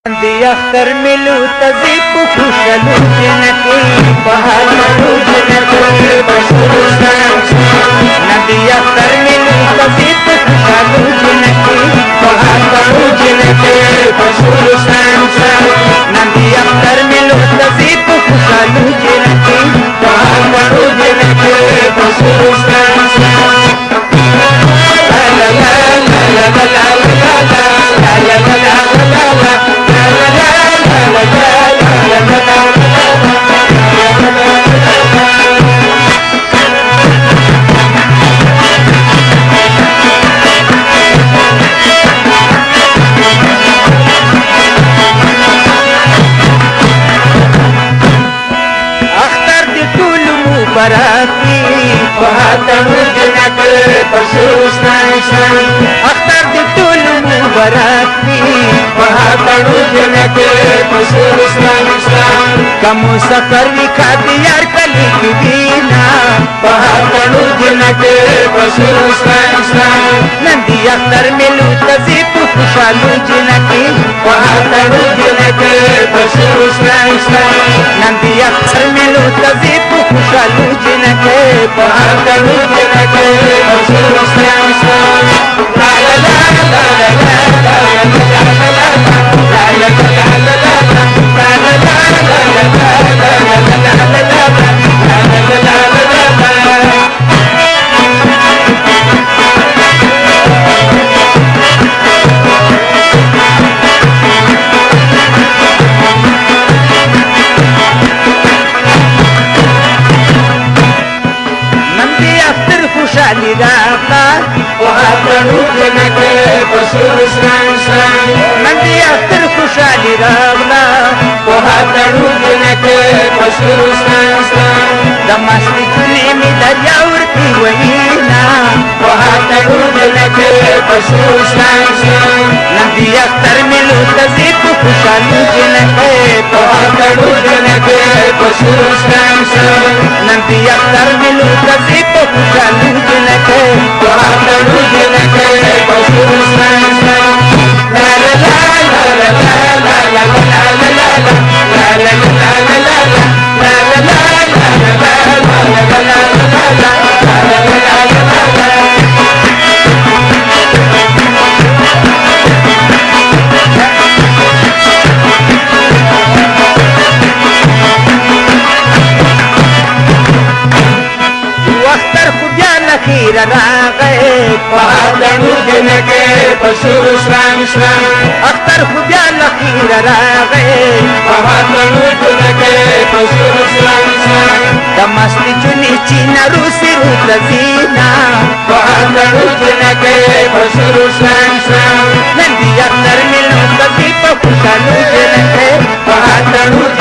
دی اختر ملو تزی پخوشلو جنکی بہادرو جنکی بشروستان ندی اختر ملو تزی پخوشلو جنکی بہادرو جنکی بشروستان ندی اختر ملو تزی پخوشلو جنکی بہادرو جنکی بشروستان لا لا لا لا لا لا لا لا لا براتی بہادرو جنکی بشروستان اختر دی ټول مبارکی بہادرو جنکی بشروستان کمو سفر وکا دیار کلی کی دینا بہادرو جنکی بشروستان نندی اختر ملو تزیب خوشالو جنکی بہادرو جنکی بشروستان نندی اختر ملو تزیب خوشالو جنکی بہادرو جنکی بشروستان لا لا لا لا لا لا خوشالی راغلا بہادرو جنکی بشروستان نندی اختر خوشالی راغلا بہادرو جنکی بشروستان دماستی چونی می دریا ورکی وینا بہادرو جنکی بشروستان نندی اختر ملو تزیب خوشالو جنکی بہادرو جنکی بشروستان نندی اختر ملو تزیب خوشالو جنکی بہادرو جنکی بشروستان لا لا لا لا لا لا لا لا خیر راغی بہادرو جنکی بشروستان اختر خدیا لخیر راغی بہادرو جنکی بشروستان دمستی چونی چینا روسی رو تزینا بہادرو جنکی بشروستان نندی اختر ملو تزیب خوشالو جنکی بہادرو